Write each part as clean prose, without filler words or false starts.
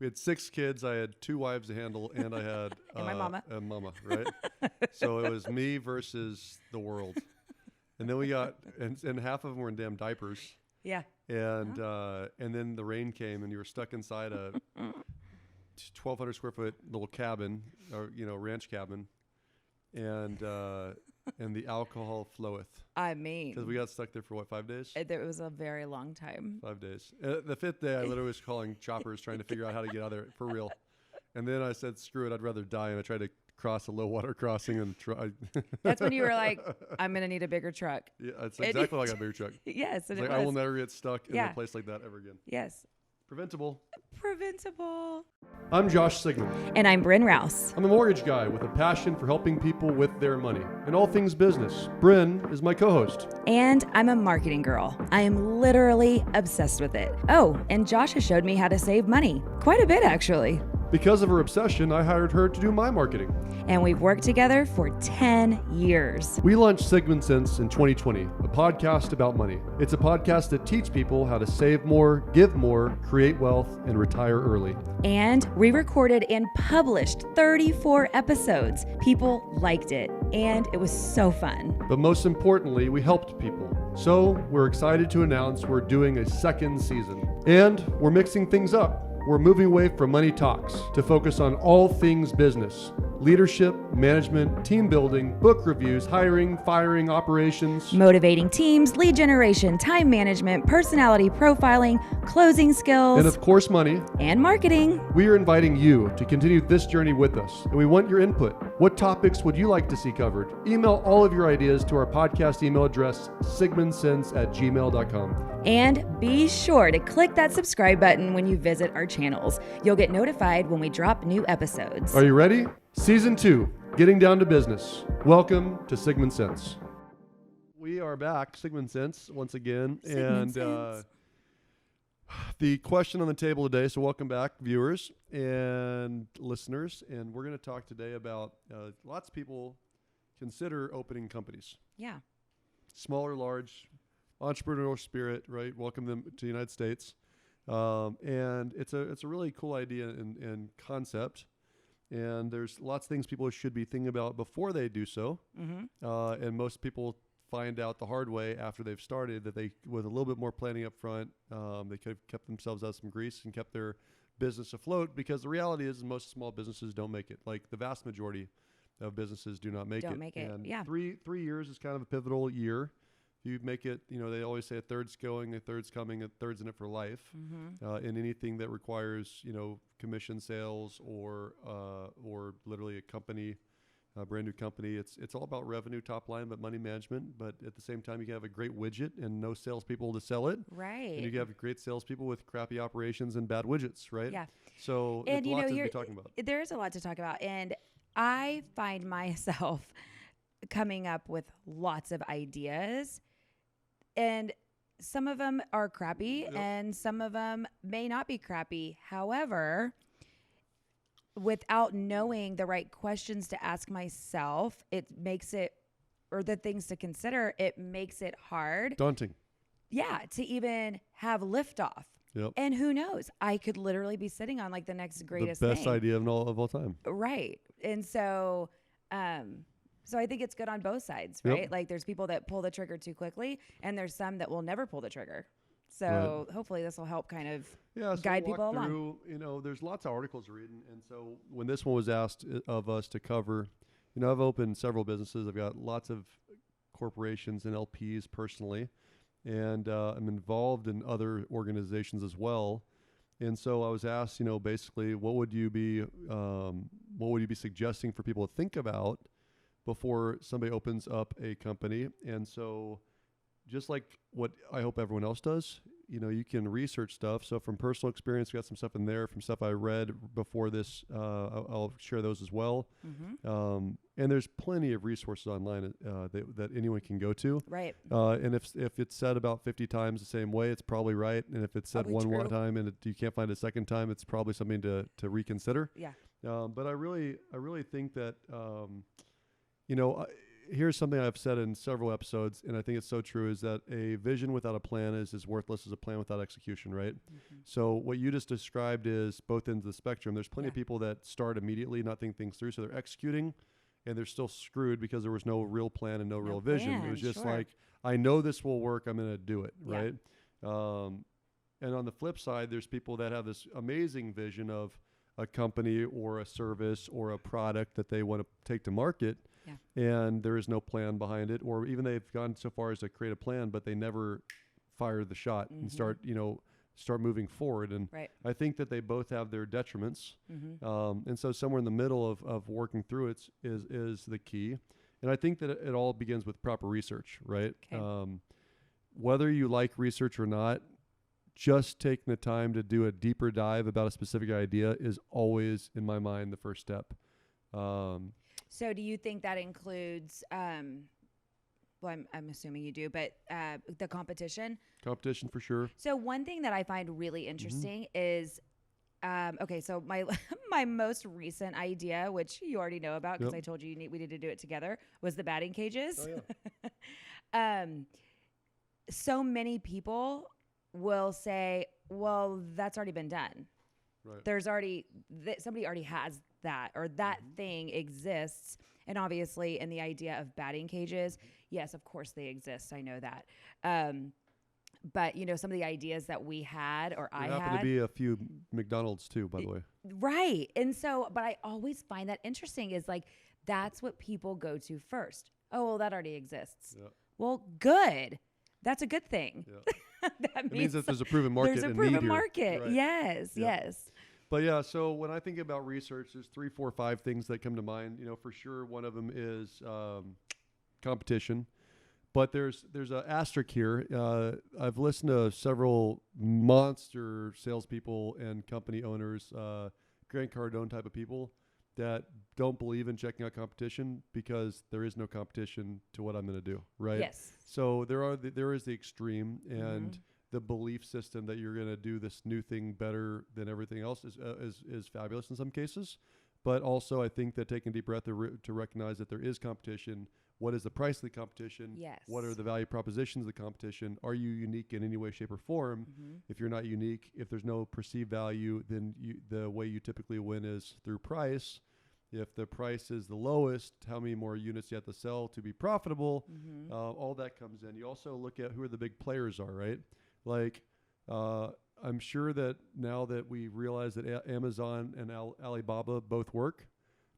We had 6 kids. I had 2 wives to handle, and I had And my mama. And mama, right? So it was me versus the world. And then we got, and half of them were in damn diapers. Yeah. And then the rain came, and you were stuck inside a 1,200 square foot little cabin, or ranch cabin, and the alcohol floweth. I mean, Because we got stuck there for what, 5 days? it was a very long time. 5 days. The 5th day, I literally was calling choppers, trying to figure out how to get out of there for real. And then I said, "Screw it, I'd rather die." And I tried to cross a low water crossing and try. That's when you were like, "I'm gonna need a bigger truck." Yeah, that's exactly why I got a bigger truck. Yes, and It's it like, I will was. never get stuck in a place like that ever again. Yes, Preventable. preventable. I'm Josh Sigman. And I'm Bryn Rouse. I'm a mortgage guy with a passion for helping people with their money and all things business. Bryn is my co-host. And I'm a marketing girl. I am literally obsessed with it. Oh, and Josh has showed me how to save money. Quite a bit, actually. Because of her obsession, I hired her to do my marketing. And we've worked together for 10 years. We launched Sigman Sense in 2020, a podcast about money. It's a podcast that teaches people how to save more, give more, create wealth, and retire early. And we recorded and published 34 episodes. People liked it, and it was so fun. But most importantly, we helped people. So we're excited to announce we're doing a 2nd season. And we're mixing things up. We're moving away from money talks to focus on all things business. Leadership, management, team building, book reviews, hiring, firing, operations. Motivating teams, lead generation, time management, personality profiling, closing skills, And of course, money. and marketing. We are inviting you to continue this journey with us, and we want your input. What topics would you like to see covered? Email all of your ideas to our podcast email address, sigmansense@gmail.com. And be sure to click that subscribe button when you visit our channels. You'll get notified when we drop new episodes. Are you ready? Season 2, Getting Down to Business. Welcome to Sigman Sense. We are back, Sigman Sense, once again. Sigman Sense. The question on the table today, so welcome back, viewers and listeners. And we're going to talk today about lots of people consider opening companies. Yeah. Small or large, entrepreneurial spirit, right? Welcome them to the United States. And it's a really cool idea and concept. And there's lots of things people should be thinking about before they do so. Mm-hmm. And most people find out the hard way after they've started that they, with a little bit more planning up front, they could have kept themselves out of some grease and kept their business afloat, because the reality is most small businesses don't make it. Like the vast majority of businesses do not make Don't it. make it, And yeah. 3 years is kind of a pivotal year. If you make it, they always say a third's going, a third's coming, a third's in it for life. Mm-hmm. In anything that requires, commission sales or literally a company, a brand new company, it's all about revenue, top line, but money management. But at the same time, you can have a great widget and no salespeople to sell it. Right. And you can have great salespeople with crappy operations and bad widgets, right? Yeah. So And there's lots to be talking about. there is a lot to talk about. And I find myself coming up with lots of ideas. And some of them are crappy, Yep. and some of them may not be crappy. However, without knowing the right questions to ask myself, it makes it, or the things to consider, it makes it hard. Daunting. Yeah, to even have liftoff. Yep. And who knows? I could literally be sitting on like the next greatest The best thing. idea of all time. Right. And so, so I think it's good on both sides, right? Yep. Like there's people that pull the trigger too quickly, and there's some that will never pull the trigger. So hopefully this will help kind of So guide walk people along. through, there's lots of articles to read. And so when this one was asked of us to cover, I've opened several businesses. I've got lots of corporations and LPs personally, and I'm involved in other organizations as well. And so I was asked, basically, what would you be suggesting for people to think about before somebody opens up a company? And so just like what I hope everyone else does, you can research stuff. So from personal experience, we got some stuff in there from stuff I read before this. I'll share those as well. Mm-hmm. And there's plenty of resources online that anyone can go to. Right. And if it's said about 50 times the same way, it's probably right. And if it's said Probably one true. time and you can't find it a second time, it's probably something to reconsider. Yeah. But I really think that, here's something I've said in several episodes, and I think it's so true, is that a vision without a plan is as worthless as a plan without execution, right? So what you just described is both ends of the spectrum. There's plenty of people that start immediately, not think things through, so they're executing, and they're still screwed because there was no real plan and no real vision. It was just like, I know this will work, I'm going to do it, right? And on the flip side, there's people that have this amazing vision of a company or a service or a product that they want to take to market, and there is no plan behind it, or even they've gone so far as to create a plan, but they never fire the shot and start moving forward. And I think that they both have their detriments. And so somewhere in the middle of working through it is the key. And I think that it all begins with proper research, right? Whether you like research or not, just taking the time to do a deeper dive about a specific idea is always, in my mind, the first step. So do you think that includes, well, I'm assuming you do, but the competition? Competition for sure. So one thing that I find really interesting is, okay, so my most recent idea, which you already know about because I told you we need to do it together, was the batting cages. Oh, yeah. So many people will say, well, that's already been done. Right. There's already, somebody already has that, or that thing exists. And obviously in the idea of batting cages, yes, of course they exist. I know that. But some of the ideas that we had, or I had. There happen to be a few McDonald's too, by the way. Right. And so, but I always find that interesting is like, that's what people go to first. Oh, well, that already exists. Yeah. Well, good. That's a good thing. Yeah. That means that there's a proven market. There's a proven market. Right. Yes. But yeah, so when I think about research, there's 3, 4, 5 things that come to mind. For sure, one of them is competition. But there's an asterisk here. I've listened to several monster salespeople and company owners, Grant Cardone type of people, that don't believe in checking out competition because there is no competition to what I'm going to do, right? Yes. So there is the extreme, and the belief system that you're going to do this new thing better than everything else is fabulous in some cases. But also, I think that taking a deep breath to recognize that there is competition. What is the price of the competition? Yes. What are the value propositions of the competition? Are you unique in any way, shape, or form? If you're not unique, if there's no perceived value, then the way you typically win is through price. If the price is the lowest, how many more units you have to sell to be profitable? All that comes in. You also look at who are the big players are, right? Like, I'm sure that now that we realize that Amazon and Alibaba both work,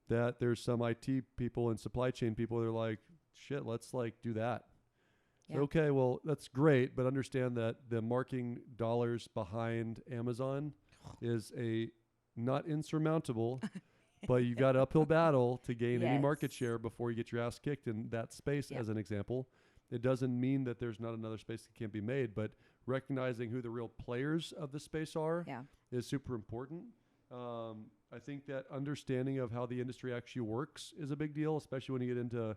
that there's some IT people and supply chain people that are like, shit, let's do that. Yeah. Okay, well, that's great, but understand that the marketing dollars behind Amazon is not insurmountable, but you've got an uphill battle to gain any market share before you get your ass kicked in that space, as an example. It doesn't mean that there's not another space that can't be made, but recognizing who the real players of the space are is super important. I think that understanding of how the industry actually works is a big deal, especially when you get into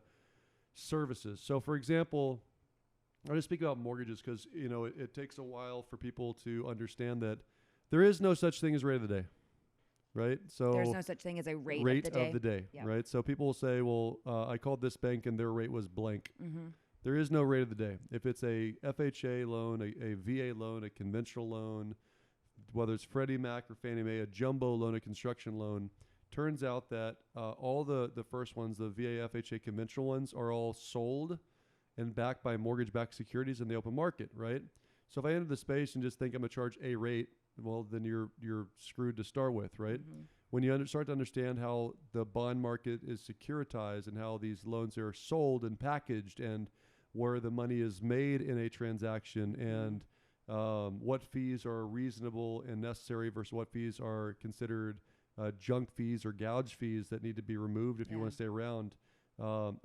services. So, for example, I'll just speak about mortgages because, it takes a while for people to understand that there is no such thing as rate of the day, right? So there's no such thing as a rate of the day, right? So people will say, well, I called this bank and their rate was blank. There is no rate of the day. If it's a FHA loan, a VA loan, a conventional loan, whether it's Freddie Mac or Fannie Mae, a jumbo loan, a construction loan, turns out that all the first ones, the VA, FHA conventional ones, are all sold and backed by mortgage-backed securities in the open market, right? So if I enter the space and just think I'm going to charge a rate, well, then you're screwed to start with, right? When you start to understand how the bond market is securitized and how these loans are sold and packaged and where the money is made in a transaction and what fees are reasonable and necessary versus what fees are considered junk fees or gouge fees that need to be removed if you want to stay around.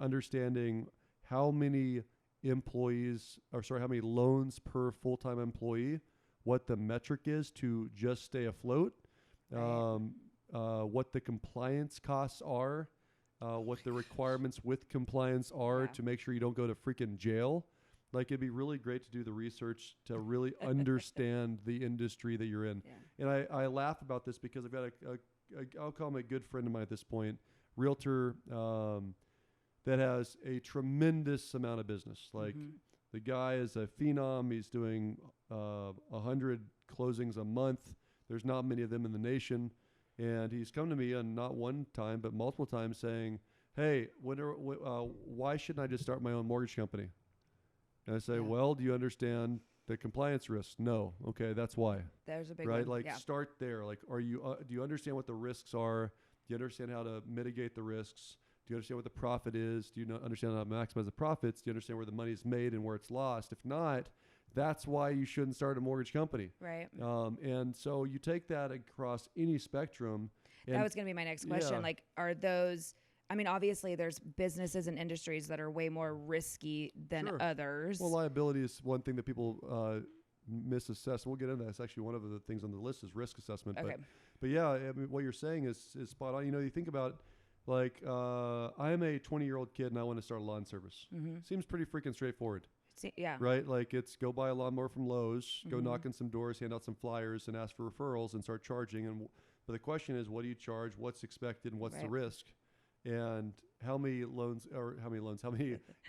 Understanding how many how many loans per full-time employee, what the metric is to just stay afloat, what the compliance costs are, what the requirements with compliance are to make sure you don't go to freaking jail. Like, it'd be really great to do the research to really understand the industry that you're in. And I laugh about this because I've got I'll call him a good friend of mine at this point, realtor, that has a tremendous amount of business. Like the guy is a phenom. He's doing 100 closings a month. There's not many of them in the nation. And he's come to me, and not one time, but multiple times, saying, hey, why shouldn't I just start my own mortgage company? And I say, well, do you understand the compliance risks? No. Okay, that's why. There's a big right? one. Like start there. Like, do you understand what the risks are? Do you understand how to mitigate the risks? Do you understand what the profit is? Do you understand how to maximize the profits? Do you understand where the money is made and where it's lost? If not, that's why you shouldn't start a mortgage company. Right. And so you take that across any spectrum. That was going to be my next question. Yeah. Like, are those, I mean, obviously there's businesses and industries that are way more risky than others. Well, liability is one thing that people misassess. We'll get into that. It's actually one of the things on the list is risk assessment. Okay. But yeah, I mean, what you're saying is spot on. You know, you think about like, I'm a 20-year-old kid and I want to start a lawn service. Seems pretty freaking straightforward. Yeah. Right? Like it's go buy a lawnmower from Lowe's, go knock on some doors, hand out some flyers and ask for referrals and start charging. But the question is, what do you charge? What's expected and what's the risk? And how many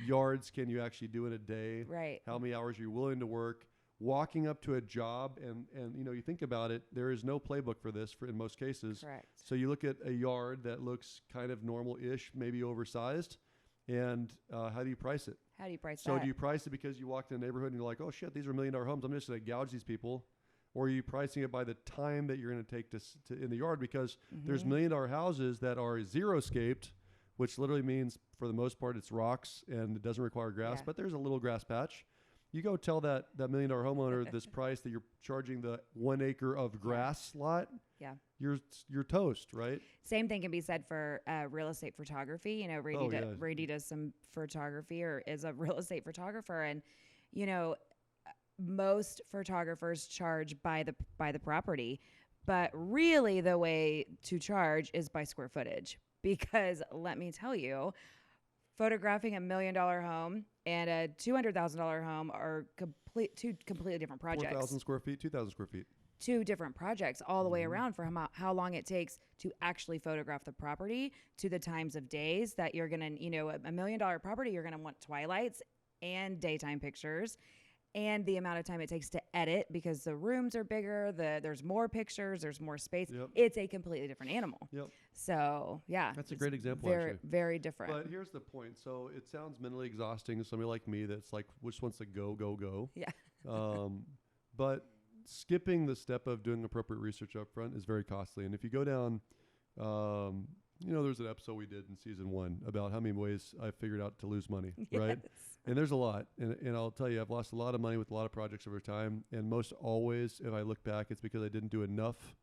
yards can you actually do in a day? Right. How many hours are you willing to work? Walking up to a job and you know, you think about it, there is no playbook for this in most cases. Correct. So you look at a yard that looks kind of normal-ish, maybe oversized, and how do you price it? How do you price So that? do you price it because you walked in a neighborhood and you're like, oh shit, these are $1 million homes, I'm just going to gouge these people? Or are you pricing it by the time that you're going to take to in the yard? Because there's $1 million houses that are zero-scaped, which literally means for the most part it's rocks and it doesn't require grass, but there's a little grass patch. You go tell that $1 million homeowner this price that you're charging the 1 acre of grass lot. Yeah. You're toast, right? Same thing can be said for real estate photography. You know, Randy does some photography or is a real estate photographer, and you know, most photographers charge by the property, but really the way to charge is by square footage. Because let me tell you, photographing $1 million home and a $200,000 home are two completely different projects. 4,000 square feet, 2,000 square feet. Two different projects all the way around for how long it takes to actually photograph the property, to the times of days that you're going to, you know, $1 million property, you're going to want twilights and daytime pictures, and the amount of time it takes to edit because the rooms are bigger, there's more pictures, there's more space. It's a completely different animal. So, yeah. That's a great example, very, actually. Very different. But here's the point. So it sounds mentally exhausting to somebody like me that's like, just wants to go. Yeah. But skipping the step of doing appropriate research up front is very costly. And if you go down, you know, there's an episode we did in season 1 about how many ways I figured out to lose money, right? And there's a lot. And I'll tell you, I've lost a lot of money with a lot of projects over time. And most always, if I look back, it's because I didn't do enough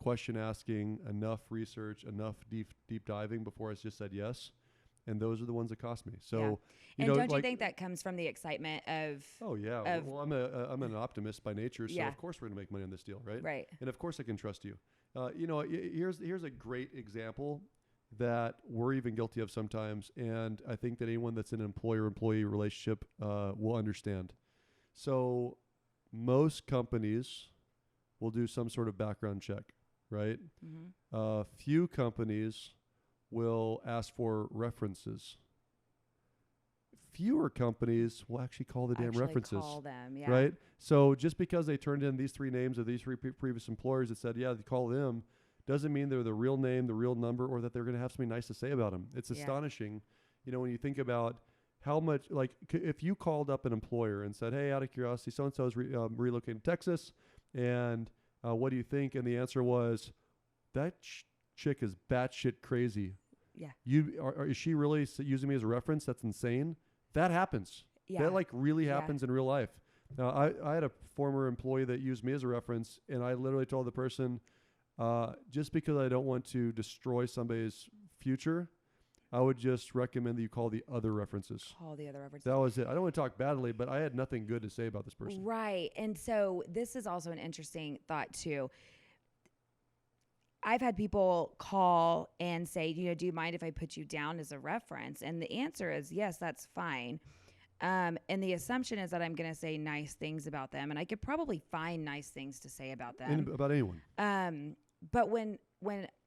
question asking, enough research, enough deep diving before I just said yes. And those are the ones that cost me. So, you know, don't you think that comes from the excitement of? Oh yeah. Well, I'm an optimist by nature, so of course we're gonna make money on this deal, right? Right. And of course I can trust you. You know, here's a great example that we're even guilty of sometimes, and I think that anyone that's in an employer-employee relationship will understand. So, most companies will do some sort of background check, right? Few companies will ask for references. Fewer companies will actually call the damn references. Call them, right? So just because they turned in these 3 names of these 3 previous employers that said, yeah, they call them, doesn't mean they're the real name, the real number, or that they're going to have something nice to say about them. It's astonishing, you know, when you think about how much, like, if you called up an employer and said, hey, out of curiosity, so-and-so is relocating to Texas, and what do you think? And the answer was, that chick is batshit crazy. Yeah. Is she really using me as a reference? That's insane. That happens. Yeah. That like really happens in real life. Now, I had a former employee that used me as a reference, and I literally told the person, just because I don't want to destroy somebody's future, I would just recommend that you call the other references. Call the other references. That was it. I don't want to talk badly, but I had nothing good to say about this person. Right. And so this is also an interesting thought too. I've had people call and say, you know, do you mind if I put you down as a reference? And the answer is yes, that's fine. And the assumption is that I'm going to say nice things about them, and I could probably find nice things to say about them. And about anyone. But when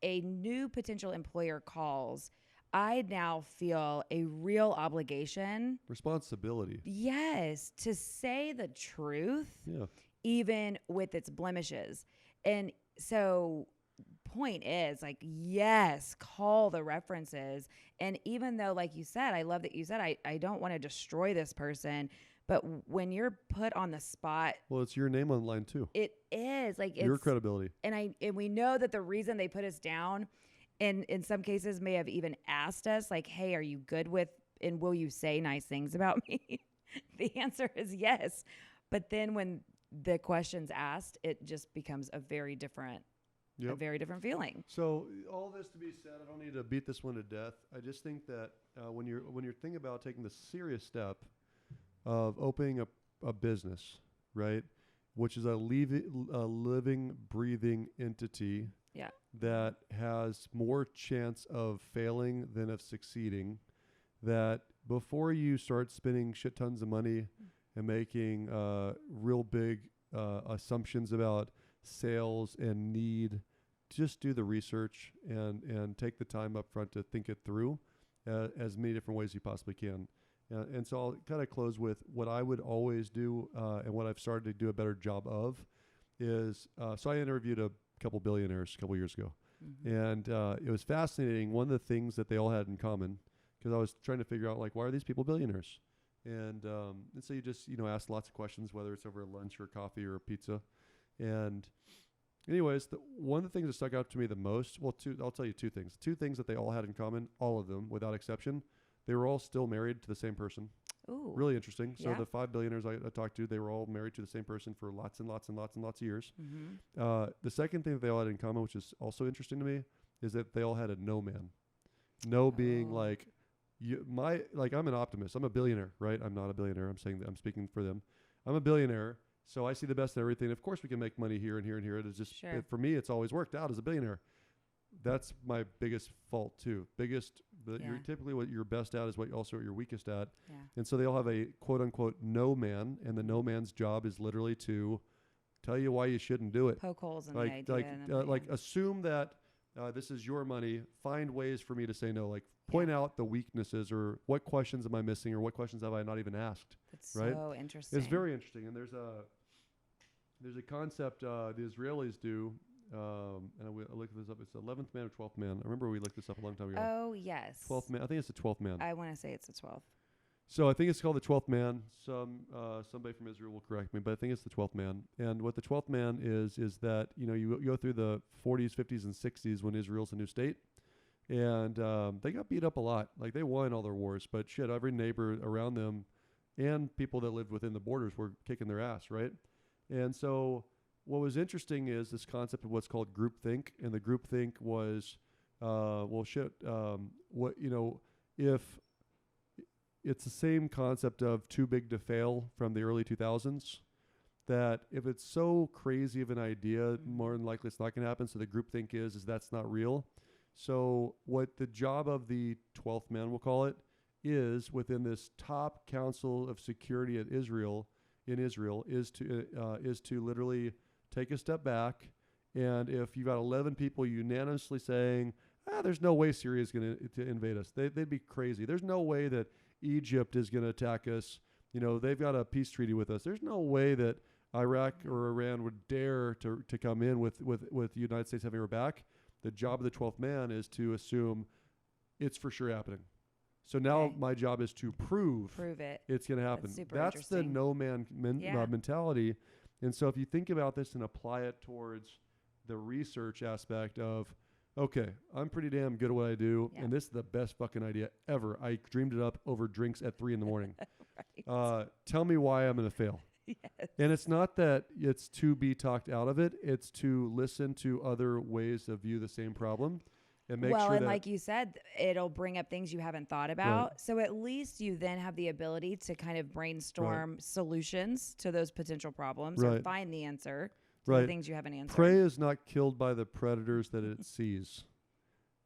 a new potential employer calls, I now feel a real obligation, Responsibility. yes, to say the truth, Yeah. even with its blemishes. And so, point is like, yes, call the references. And even though, like you said, I love that you said, I don't want to destroy this person. But when you're put on the spot, Well, it's your name on the line too. it is like Your it's, credibility. and we know that the reason they put us down, and in some cases may have even asked us like, hey, are you good with, and will you say nice things about me? The answer is yes. But then when the question's asked, it just becomes a very different feeling. So all this to be said, I don't need to beat this one to death. I just think that when you're thinking about taking the serious step of opening a business, right, which is a living, breathing entity Yeah. that has more chance of failing than of succeeding, that before you start spending shit tons of money and making real big assumptions about sales and need, just do the research and take the time up front to think it through as many different ways you possibly can. And so I'll kind of close with what I would always do and what I've started to do a better job of is, so I interviewed a couple billionaires a couple years ago. And it was fascinating. One of the things that they all had in common, because I was trying to figure out, like, why are these people billionaires? And so you just, ask lots of questions, whether it's over lunch or coffee or pizza. And anyways, one of the things that stuck out to me the most, I'll tell you two things. Two things that they all had in common, all of them, without exception. They were all still married to the same person. Ooh. Really interesting. So Yeah. the 5 billionaires I talked to, they were all married to the same person for lots and lots and lots and lots of years. The second thing that they all had in common, which is also interesting to me, is that they all had a no man. No being like, I'm an optimist. I'm a billionaire, right? I'm not a billionaire. I'm saying that I'm speaking for them. I'm a billionaire, so I see the best in everything. Of course, we can make money here and here and here. It is just, Sure. for me, it's always worked out as a billionaire. That's my biggest fault too. You're typically what you're best at is what you're weakest at. Yeah. And so they all have a quote unquote no man, and the no man's job is literally to tell you why you shouldn't do it. Poke holes in the idea. Assume that this is your money. Find ways for me to say no. Like point out the weaknesses, or what questions am I missing, or what questions have I not even asked. That's right? so interesting. It's very interesting, and there's a concept the Israelis do. And I looked this up. It's the 11th man or 12th man. I remember we looked this up a long time ago. Oh, yes. 12th man. I think it's the 12th man. I want to say it's the 12th. So I think it's called the 12th man. Somebody from Israel will correct me, but I think it's the 12th man. And what the 12th man is that, you go through the 40s, 50s, and 60s when Israel's a new state. And they got beat up a lot. Like, they won all their wars, but shit, every neighbor around them and people that lived within the borders were kicking their ass, right? And so what was interesting is this concept of what's called groupthink. And the groupthink was, if it's the same concept of too big to fail from the early 2000s, that if it's so crazy of an idea, more than likely it's not going to happen. So the groupthink is that's not real. So what the job of the 12th man, we'll call it, is within this top council of security in Israel is to literally take a step back. And if you've got 11 people unanimously saying, there's no way Syria is going to invade us, they'd be crazy. There's no way that Egypt is going to attack us. They've got a peace treaty with us. There's no way that Iraq or Iran would dare to come in with the United States having our back. The job of the 12th man is to assume it's for sure happening. So now my job is to prove it. It's going to happen. That's the no man mentality. And so if you think about this and apply it towards the research aspect of, okay, I'm pretty damn good at what I do, and this is the best fucking idea ever. I dreamed it up over drinks at 3 a.m. Right. Tell me why I'm going to fail. Yes. And it's not that it's to be talked out of it. It's to listen to other ways to view the same problem and make sure and like you said, it'll bring up things you haven't thought about. Right. So at least you then have the ability to kind of brainstorm solutions to those potential problems or find the answer to the things you haven't answered. Prey is not killed by the predators that it sees.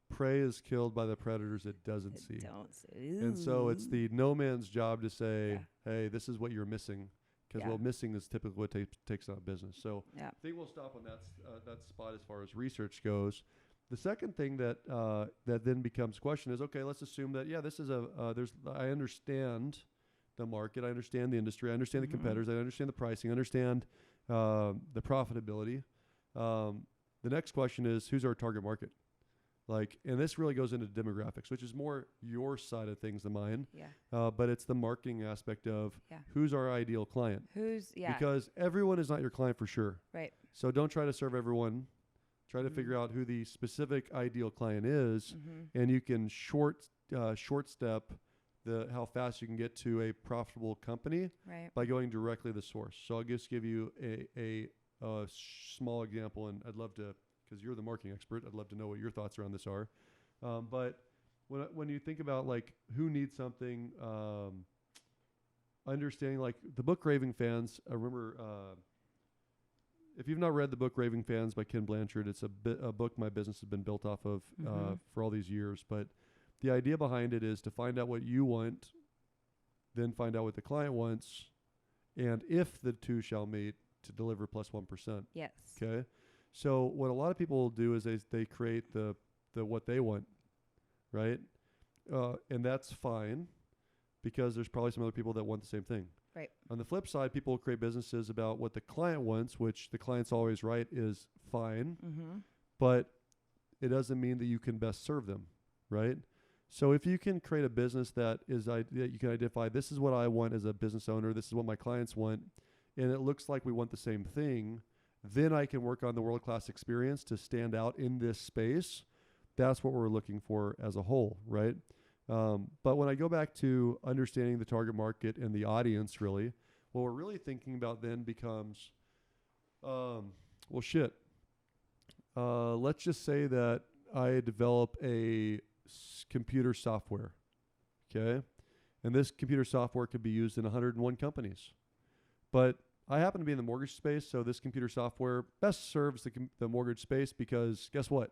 Prey is killed by the predators it doesn't see. And so it's the no man's job to say, hey, this is what you're missing. Because missing is typically what takes on a business. So I think we'll stop on that spot as far as research goes. The second thing that that then becomes question is, okay, let's assume that this is I understand the market, I understand the industry, I understand the competitors, I understand the pricing, I understand the profitability. The next question is, who's our target market? And this really goes into demographics, which is more your side of things than mine. Yeah. But it's the marketing aspect of who's our ideal client. Because everyone is not your client for sure. Right. So don't try to serve everyone. Try to figure out who the specific ideal client is, and you can short step how fast you can get to a profitable company by going directly to the source. So I'll just give you a small example, and I'd love to, because you're the marketing expert, I'd love to know what your thoughts around this are. But when you think about who needs something, understanding the book Raving Fans, I remember. If you've not read the book Raving Fans by Ken Blanchard, it's a book my business has been built off of for all these years. But the idea behind it is to find out what you want, then find out what the client wants, and if the two shall meet, to deliver plus 1%. Yes. Okay. So what a lot of people do is they create the what they want, right? And that's fine, because there's probably some other people that want the same thing. Right. On the flip side, people create businesses about what the client wants, which the client's always right is fine, but it doesn't mean that you can best serve them, right? So if you can create a business that you can identify, this is what I want as a business owner, this is what my clients want, and it looks like we want the same thing, then I can work on the world-class experience to stand out in this space. That's what we're looking for as a whole, right? But when I go back to understanding the target market and the audience, really, what we're really thinking about then becomes, let's just say that I develop a computer software, okay? And this computer software could be used in 101 companies. But I happen to be in the mortgage space, so this computer software best serves the mortgage space, because guess what?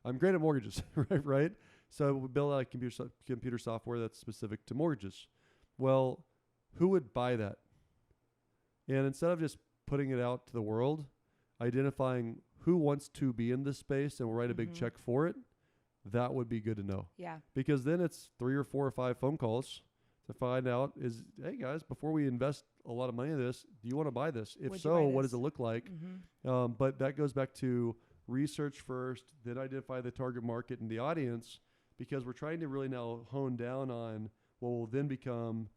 I'm great at mortgages, right? So we build out a computer software that's specific to mortgages. Well, who would buy that? And instead of just putting it out to the world, identifying who wants to be in this space and we'll write a big check for it, that would be good to know. Yeah. Because then it's 3 or 4 or 5 phone calls to find out hey guys, before we invest a lot of money in this, do you want to buy this? If so, what does it look like? But that goes back to research first, then identify the target market and the audience, because we're trying to really now hone down on what will then become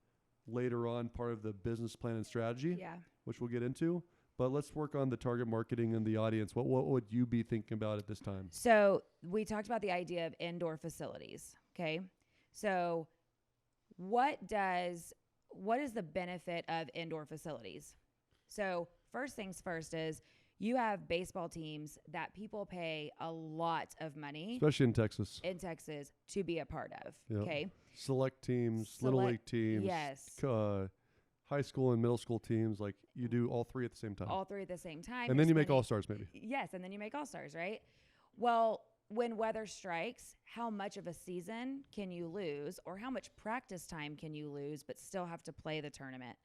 later on part of the business plan and strategy, which we'll get into. But let's work on the target marketing and the audience. What would you be thinking about at this time? So we talked about the idea of indoor facilities. Okay. So what is the benefit of indoor facilities? So first things first is, you have baseball teams that people pay a lot of money, especially in Texas, to be a part of. Yep. Okay. Little league teams. Yes. High school and middle school teams, you do all 3 at the same time. All 3 at the same time. And then you make all-stars maybe. Yes. And then you make all-stars, right? Well, when weather strikes, how much of a season can you lose, or how much practice time can you lose but still have to play the tournament?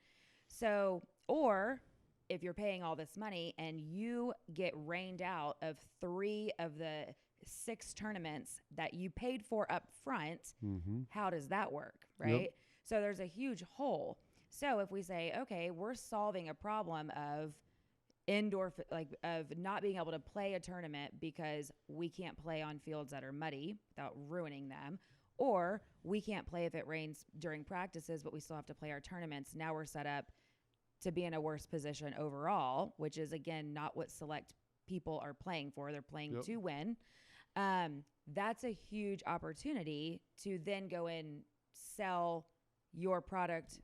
So, or if you're paying all this money and you get rained out of 3 of the 6 tournaments that you paid for up front, how does that work, right? Yep. So there's a huge hole. So if we say, okay, we're solving a problem of of not being able to play a tournament because we can't play on fields that are muddy without ruining them, or we can't play if it rains during practices, but we still have to play our tournaments. Now we're set up to be in a worse position overall, which is, again, not what select people are playing for. They're playing to win. That's a huge opportunity to then go and sell your product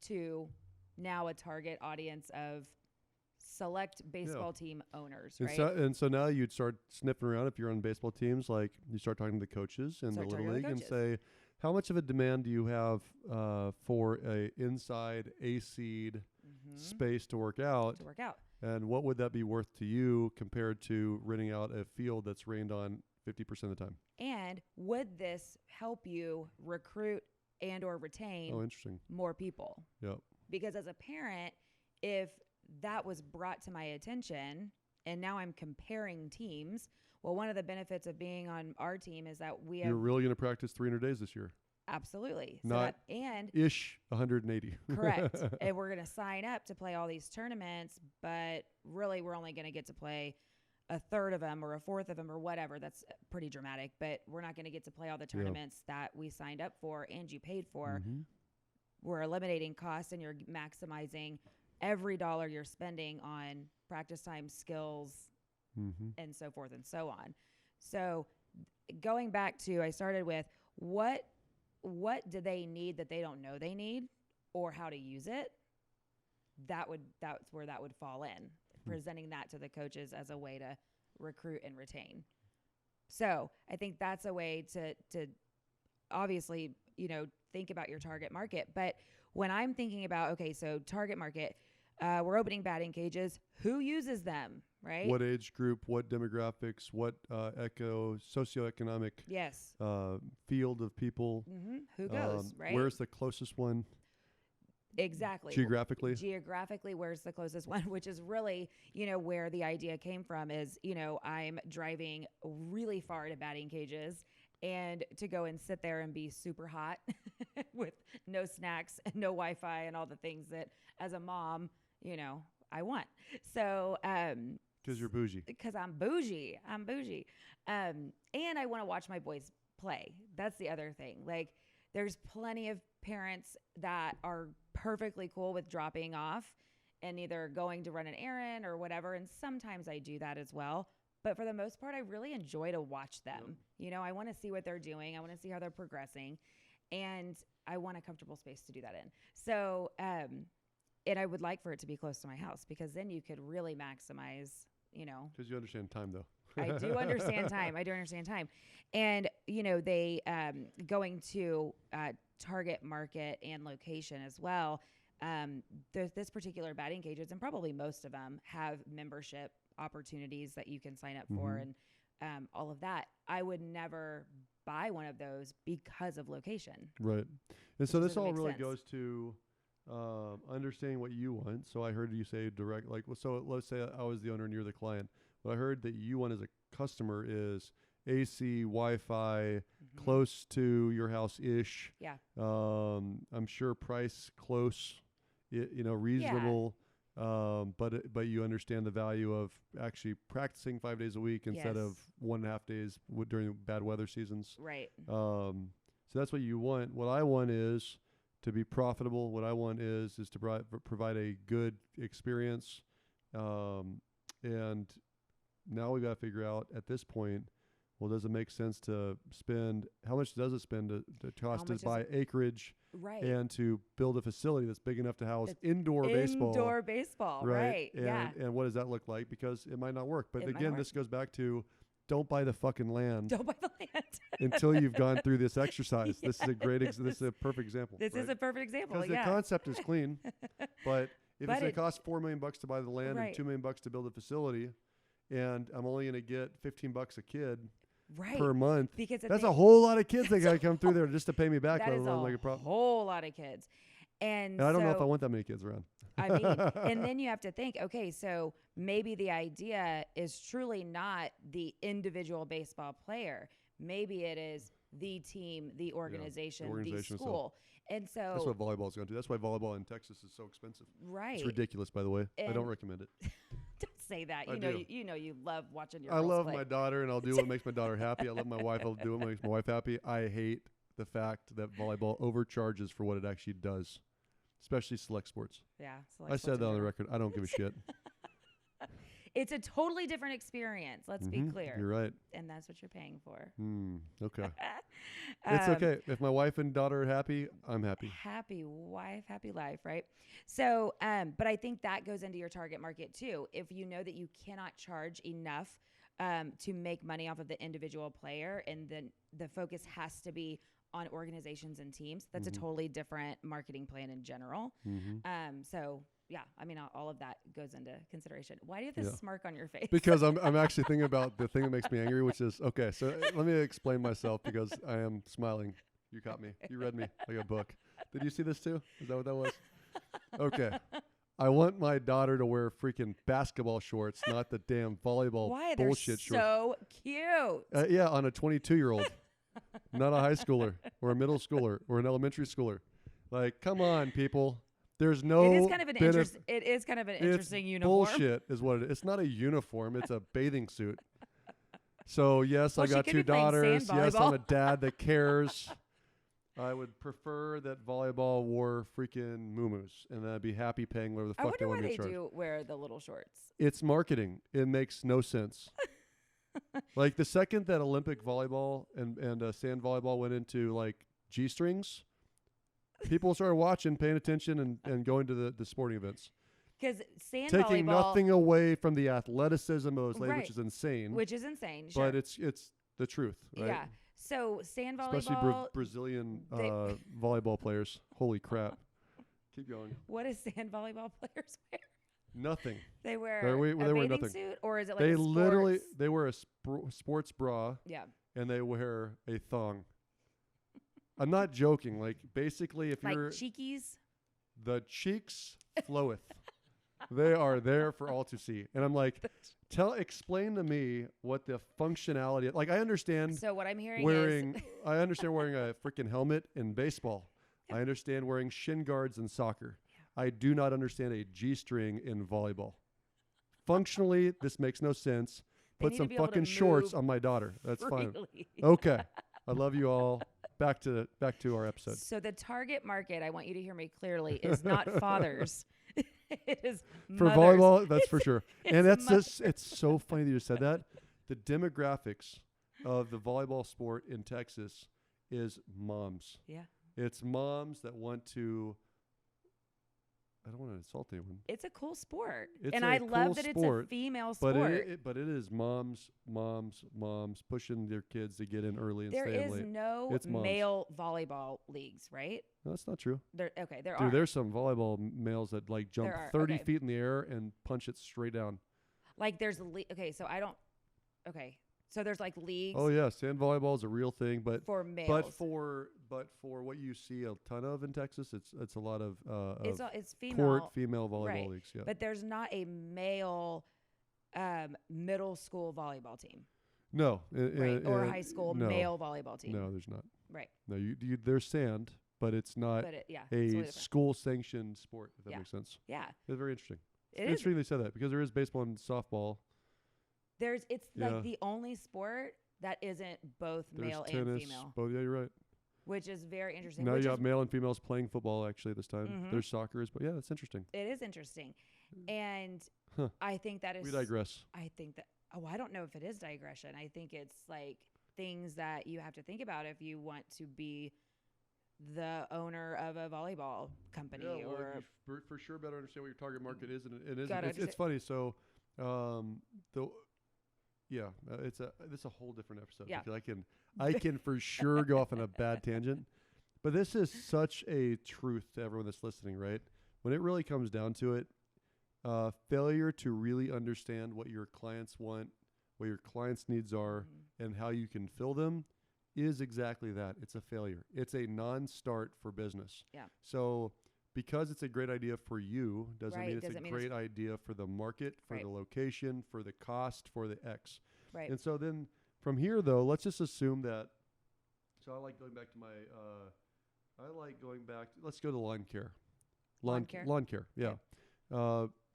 to now a target audience of select baseball team owners, right? And so now you'd start sniffing around. If you're on baseball teams, you start talking to the coaches in the Little League and say, how much of a demand do you have for a inside A-seed space to work out? And what would that be worth to you compared to renting out a field that's rained on 50% of the time? And would this help you recruit and or retain more people? Yep. Because as a parent, if that was brought to my attention and now I'm comparing teams, Well, one of the benefits of being on our team is that we You're have really going to practice 300 days this year. absolutely Not and ish 180. correct. And we're going to sign up to play all these tournaments, but really we're only going to get to play a third of them or a fourth of them or whatever. That's pretty dramatic, but we're not going to get to play all the tournaments that we signed up for and you paid for. Mm-hmm. We're eliminating costs and you're maximizing every dollar you're spending on practice time, skills, and so forth and so on. So going back to, I started with what do they need that they don't know they need, or how to use it? That's where that would fall in, presenting that to the coaches as a way to recruit and retain. So I think that's a way to obviously, think about your target market. But when I'm thinking about, okay, so target market, we're opening batting cages. Who uses them, right? What age group, what demographics, what socioeconomic yes. field of people. Mm-hmm. Who goes, right? Where's the closest one? Exactly. Geographically, where's the closest one, which is really, where the idea came from is, I'm driving really far to batting cages and to go and sit there and be super hot with no snacks and no Wi-Fi and all the things that as a mom, I want. So, because you're bougie. Because I'm bougie. And I want to watch my boys play. That's the other thing. Like, there's plenty of parents that are perfectly cool with dropping off and either going to run an errand or whatever. And sometimes I do that as well. But for the most part, I really enjoy to watch them. Yep. I want to see what they're doing. I want to see how they're progressing. And I want a comfortable space to do that in. So, and I would like for it to be close to my house because then you could really maximize, Because you understand time, though. I do understand time. And, they going to target market and location as well. There's this particular batting cages, and probably most of them have membership opportunities that you can sign up for and all of that. I would never buy one of those because of location. Right. And so this all really sense. goes to understanding what you want. So I heard you say direct, so let's say I was the owner and you're the client. What I heard that you want as a customer is AC, Wi-Fi, close to your house-ish. Yeah. I'm sure price close, reasonable. Yeah. But you understand the value of actually practicing 5 days a week instead of 1.5 days during bad weather seasons. Right. So that's what you want. What I want is to be profitable. What I want is to provide a good experience. And now we got to figure out at this point, well, does it make sense to spend, how much does it spend to cost to buy acreage and to build a facility that's big enough to house indoor baseball? Indoor baseball, right. And what does that look like? Because it might not work. But again, this goes back to don't buy the fucking land. Don't buy the land. until you've gone through this exercise. Yes. This is a great, this is a perfect example. This is a perfect example, because the concept is clean, but if it's going to cost $4 million to buy the land and $2 million to build a facility, and I'm only going to get $15 a kid per month, because that's a whole lot of kids that got to come through there just to pay me back. That is a whole lot of kids. And I don't know if I want that many kids around. I mean, and then you have to think, okay, so maybe the idea is truly not the individual baseball player. Maybe it is the team, the organization, the school. And so that's what volleyball is going to do. That's why volleyball in Texas is so expensive. Right. It's ridiculous, by the way. I don't recommend it. Don't say that. You love watching your I girls love play. my daughter, and I'll do what makes my daughter happy. I love my wife. I'll do what makes my wife happy. I hate the fact that volleyball overcharges for what it actually does, especially select sports. Yeah. I said that on the record. I don't give a shit. It's a totally different experience. Let's be clear. You're right. And that's what you're paying for. Okay. It's okay. If my wife and daughter are happy, I'm happy. Happy wife, happy life, right? So, but I think that goes into your target market too. If you know that you cannot charge enough to make money off of the individual player, and then the focus has to be on organizations and teams, that's a totally different marketing plan in general. So yeah, I mean, all of that goes into consideration. Why do you have this smirk on your face? Because I'm actually thinking about the thing that makes me angry, which is, okay, so let me explain myself because I am smiling. You caught me. You read me like a book. Did you see this too? Is that what that was? Okay. I want my daughter to wear freaking basketball shorts, not the damn volleyball Why? They're bullshit shorts. so cute. Yeah, on a 22-year-old, not a high schooler or a middle schooler or an elementary schooler. Like, come on, people. There's no. It is kind of an interesting uniform. Bullshit is what it is. It's not a uniform. It's a bathing suit. So yes, Well, I she got could 2 be playing daughters. sand Yes, I'm volleyball. a dad that cares. I would prefer that volleyball wore freaking muumuus, and then I'd be happy paying whatever the I fuck wonder they why want me they to charge. do wear the little shorts. It's marketing. It makes no sense. Like the second that Olympic volleyball and sand volleyball went into like G-strings, people started watching, paying attention, and going to the sporting events. Because sand Taking volleyball, nothing away from the athleticism of those ladies, Right. which is insane. which is insane, sure. But it's the truth, right? Yeah. So sand Especially volleyball. Brazilian they- volleyball players. Holy crap. Keep going. What does sand volleyball players wear? Nothing. They wear They a wear bathing nothing. suit, or is it like They a sports? literally they wear a sports bra Yeah. and they wear a thong. I'm not joking. Like basically, if Like you're cheekies. the cheeks floweth, they are there for all to see. And I'm like, explain to me what the functionality. Like I understand So what I'm hearing wearing is I understand wearing a freaking helmet in baseball. I understand wearing shin guards in soccer. I do not understand a G-string in volleyball. Functionally, this makes no sense. They Put need to some be able to fucking shorts move on my daughter. That's fine. freely. Okay. I love you all. Back to our episode. So the target market, I want you to hear me clearly, is not fathers. It is For mothers. volleyball, that's for sure. And it's that's just it's so funny that you said that. The demographics of the volleyball sport in Texas is moms. Yeah. It's moms that want to I don't want to insult anyone. It's a cool sport. It's and a I cool love that sport, it's a female But sport. but it is moms pushing their kids to get in early and There stay in is late. no It's moms. male volleyball leagues, right? No, that's not true. There are. Dude, there's some volleyball males that like jump There are, 30 okay. feet in the air and punch it straight down. Like there's okay, so I don't okay. So there's like leagues Oh yeah, sand volleyball is a real thing, but for males. but for what you see a ton of in Texas, it's a lot of it's female, court female volleyball right. leagues. Yeah. but there's not a male middle school volleyball team, No. right? Or high school no. male volleyball team. No, there's not. Right. No, you there's sand, but it's not But it's a totally different. school sanctioned sport. If that Yeah. makes sense. Yeah. It's very interesting. It It's is. interesting they said that because there is baseball and softball. It's Yeah. like the only sport that isn't both There's male tennis. and female, Both. Yeah, you're right. which is very interesting. Now which you is got male and females playing football actually this time. Mhm. There's soccer, but yeah, that's interesting. It is interesting. And Huh. I think that is We digress. I think that I don't know if it is digression. I think it's like things that you have to think about if you want to be the owner of a volleyball company Yeah, well, or you for sure better understand what your target market is, and it is. Gotta It's funny. So, it's a whole different episode. Yeah. Because I can for sure go off on a bad tangent, but this is such a truth to everyone that's listening, right? When it really comes down to it, failure to really understand what your clients want, what your clients' needs are, Mhm. and how you can fill them is exactly that. It's a failure. It's a non-start for business. Yeah. So because it's a great idea for you doesn't Right, mean it's doesn't a mean it's- great idea for the market, for Right. the location, for the cost, for the X. right. And so then from here though, let's just assume that. So I like going back to my. Let's go to lawn care. Lawn care? Lawn care. Yeah.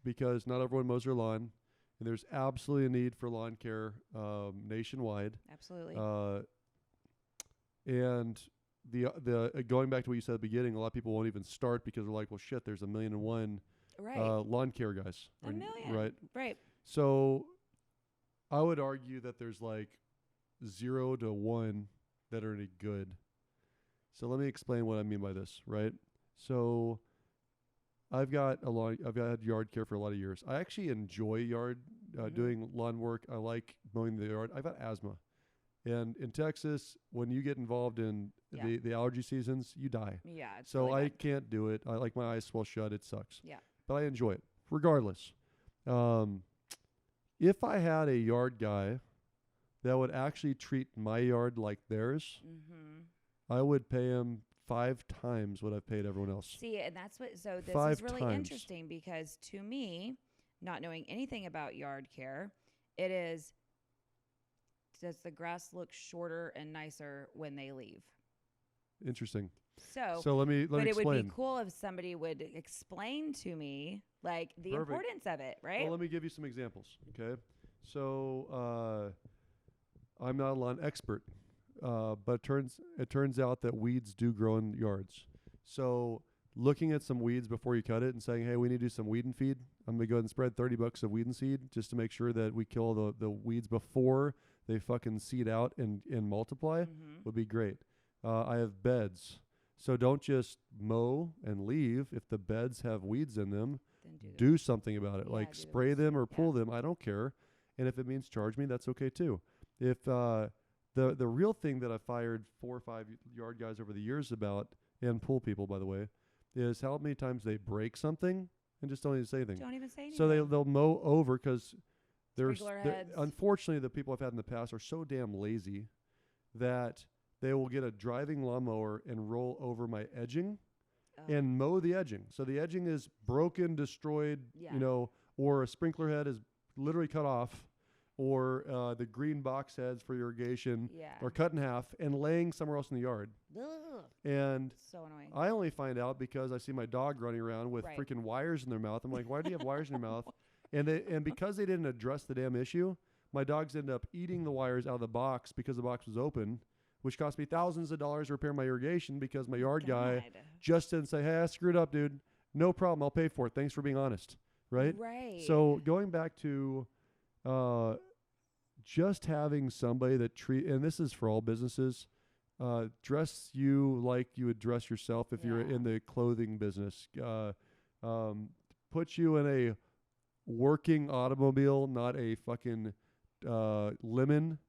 Because not everyone mows their lawn, and there's absolutely a need for lawn care nationwide. Absolutely. And the going back to what you said at the beginning, a lot of people won't even start because they're like, well, shit, there's 1,000,001 right. lawn care guys. A million. Right. Right. So I would argue that there's like 0 to 1 that are any good. So let me explain what I mean by this, right? So I've had yard care for a lot of years. I actually enjoy Mhm. doing lawn work. I like mowing the yard. I've got asthma. And in Texas, when you get involved in Yeah. the allergy seasons, you die. Yeah. It's So really I bad. can't do it. I like my eyes swell shut. It sucks. Yeah. But I enjoy it regardless. If I had a yard guy that would actually treat my yard like theirs, Mhm. I would pay him 5 times what I've paid everyone else. See, and that's what. So this 5 is really times. interesting because to me, not knowing anything about yard care, it is. Does the grass look shorter and nicer when they leave? Interesting. So let me but it explain. would be cool if somebody would explain to me like the Perfect. importance of it, right? Well, let me give you some examples. Okay, so I'm not a lawn expert, but it turns out that weeds do grow in yards. So looking at some weeds before you cut it and saying, hey, we need to do some weed and feed. I'm gonna go ahead and spread $30 of weed and seed just to make sure that we kill the weeds before they fucking seed out and multiply would be great. I have beds. So don't just mow and leave. If the beds have weeds in them, Then do something about it. Yeah, Like do the spray weeds. them or pull Yeah. them. I don't care. And if it means charge me, that's okay too. If the real thing that I fired 4 or 5 yard guys over the years about, and pool people, by the way, is how many times they break something and just don't even say anything. Don't even say anything. So they'll mow over because Sprinkler heads. unfortunately the people I've had in the past are so damn lazy that they will get a driving lawnmower and roll over my edging and mow the edging. So the edging is broken, destroyed, Yeah. you know, or a sprinkler head is literally cut off, or the green box heads for irrigation Yeah. are cut in half and laying somewhere else in the yard. Ugh. And So annoying. I only find out because I see my dog running around with Right. freaking wires in their mouth. I'm like, why do you have wires in your mouth? And because they didn't address the damn issue, my dogs ended up eating the wires out of the box because the box was open, which cost me thousands of dollars to repair my irrigation because my yard guy God. just didn't say, hey, I screwed up, dude. No problem. I'll pay for it. Thanks for being honest. Right? Right. So going back to just having somebody that and this is for all businesses, dress you like you would dress yourself if you're Yeah. in the clothing business. Put you in a working automobile, not a fucking lemon.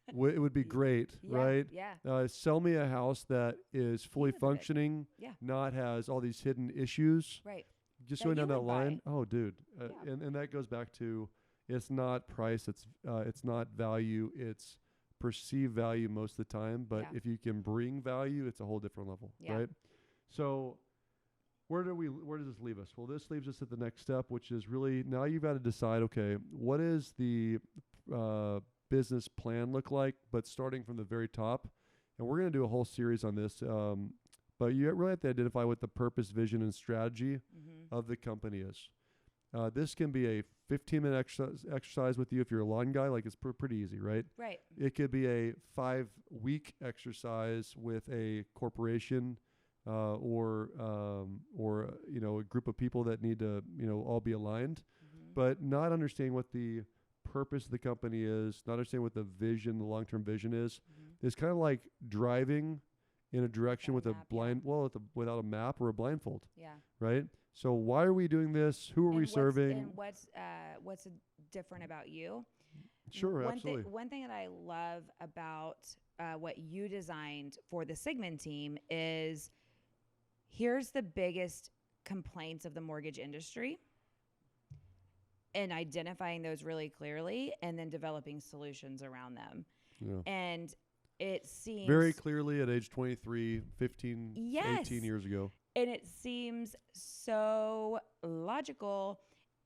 It would be great, Yeah, right? Yeah. Sell me a house that is fully live in it. functioning, Yeah. not has all these hidden issues. Right. Just That going down you that would buy. line. Oh, dude. Yeah. And that goes back to it's not price, it's not value, it's perceived value most of the time. But Yeah. if you can bring value, it's a whole different level, Yeah. right? So where does this leave us? Well, this leaves us at the next step, which is really now you've got to decide, okay, what is the business plan look like, but starting from the very top. And we're going to do a whole series on this. But you really have to identify what the purpose, vision, and strategy of the company is. This can be a 15-minute exercise with you if you're a lawn guy. Like it's pretty easy, right? Right. It could be a 5-week exercise with a corporation or you know, a group of people that need to, you know, all be aligned. But not understanding what the purpose of the company is, not understanding what the vision, the long-term vision is kind of like driving in a direction with Without a map, without a map or a blindfold, Yeah. right? So why are we doing this? Who are we serving? And what's different about you? Sure, One absolutely. One thing that I love about what you designed for the Sigman team is here's the biggest complaints of the mortgage industry and identifying those really clearly and then developing solutions around them. Yeah. And it seems Very clearly at age 23, 15, Yes. 18 years ago. and it seems so logical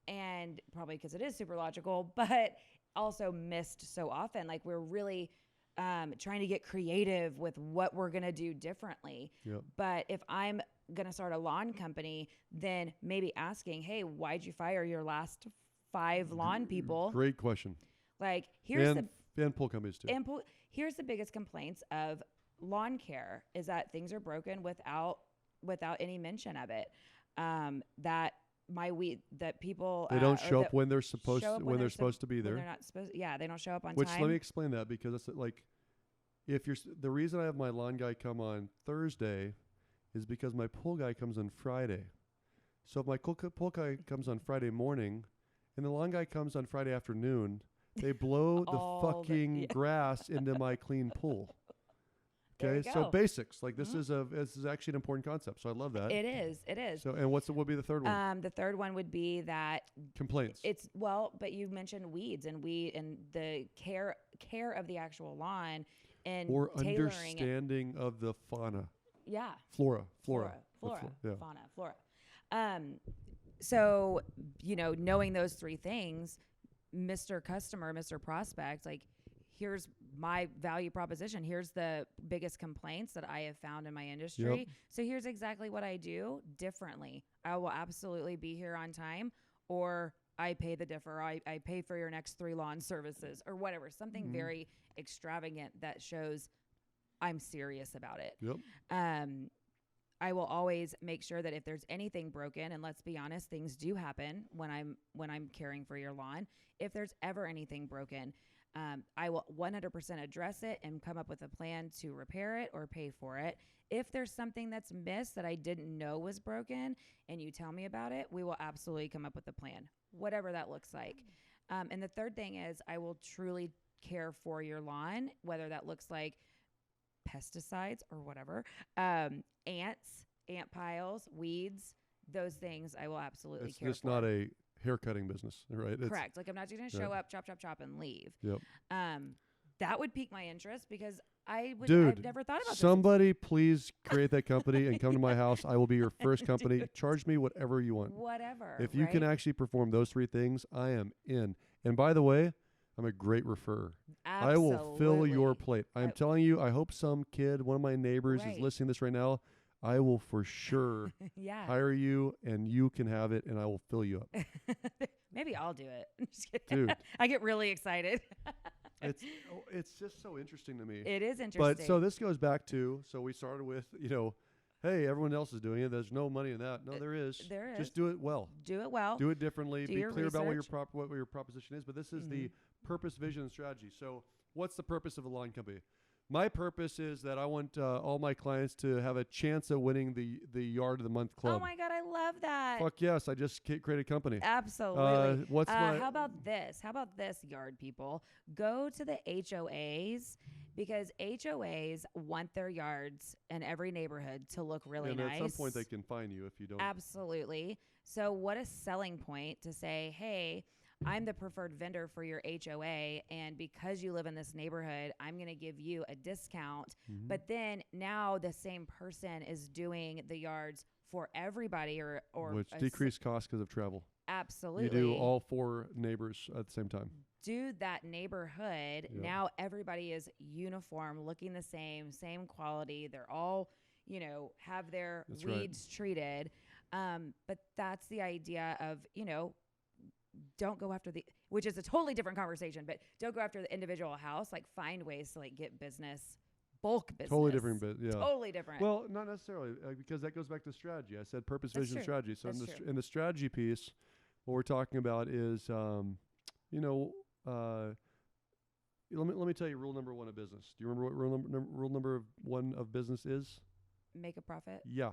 and probably because it is super logical, but also missed so often. Like we're really trying to get creative with what we're going to do differently. Yep. But if I'm going to start a lawn company, then maybe asking, hey, why'd you fire your last 5 lawn people? Great question. Like here's And pool companies too. here's the biggest complaints of lawn care is that things are broken without any mention of it. That people They don't or show that up when they're supposed show up when they're they're supposed to be when there. they're not supposed. Yeah, they don't show up on Which time. let me explain that because it's like if you're the reason I have my lawn guy come on Thursday is because my pool guy comes on Friday. So if my pool guy comes on Friday morning and the lawn guy comes on Friday afternoon, they blow All the the- fucking yeah. grass into my clean pool. There Okay, you so go. basics like this is actually an important concept. So I love that. It is. So and what would be the third one? The third one would be that Complaints. but you mentioned weeds and the care of the actual lawn and Or tailoring it. understanding of the fauna. Yeah. Flora. Yeah. Fauna, flora. So, knowing those three things, Mr. Customer, Mr. Prospect, like, here's my value proposition. Here's the biggest complaints that I have found in my industry. Yep. So here's exactly what I do differently. I will absolutely be here on time, or I pay the differ. I pay for your next 3 lawn services or whatever. Something very extravagant that shows I'm serious about it. Yep. I will always make sure that if there's anything broken, and let's be honest, things do happen when I'm caring for your lawn. If there's ever anything broken, I will 100% address it and come up with a plan to repair it or pay for it. If there's something that's missed that I didn't know was broken and you tell me about it, we will absolutely come up with a plan, whatever that looks like. And the third thing is I will truly care for your lawn, whether that looks like pesticides or whatever, ants, ant piles, weeds, those things I will absolutely It's care just for. not a hair cutting business, right? Correct. Like, I'm not just going to show up, chop, and leave. Yep. That would pique my interest because I've never thought about somebody please create that company and come to my house. I will be your first company. Charge me whatever you want. Whatever. If you can actually perform those 3 things, I am in. And by the way, I'm a great referrer. Absolutely. I will fill your plate. I'm telling you, I hope some kid, one of my neighbors is listening to this right now. I will for sure hire you and you can have it and I will fill you up. Maybe I'll do it. Just kidding. Dude. I get really excited. It's just so interesting to me. It is interesting. But so this goes back to, so we started with, hey, everyone else is doing it. There's no money in that. No, there is. There is. Just do it well. Do it well. Do it differently. Do Be your clear about what research. what your proposition is. But this is the purpose, vision, and strategy. So what's the purpose of a lawn company? My purpose is that I want all my clients to have a chance at winning the Yard of the Month Club. Oh my God, I love that. Fuck yes, I just created a company. Absolutely. How about this? How about this, yard people? Go to the HOAs because HOAs want their yards in every neighborhood to look really nice. And at some point they can fine you if you don't. Absolutely. So what a selling point to say, hey, I'm the preferred vendor for your HOA, and because you live in this neighborhood, I'm going to give you a discount. But then now the same person is doing the yards for everybody, or which decreased costs because of travel. Absolutely. You do all 4 neighbors at the same time. Do that neighborhood. Yep. Now everybody is uniform, looking the same quality. They're all, have their weeds treated. But that's the idea of, don't go after which is a totally different conversation, but don't go after the individual house. Like, find ways to get bulk business. Totally different, yeah. Totally different. Well, not necessarily, because that goes back to strategy. I said purpose, That's vision, true. strategy. So That's in the strategy piece, what we're talking about is, let me tell you rule number 1 of business. Do you remember what rule number 1 of business is? Make a profit. Yeah.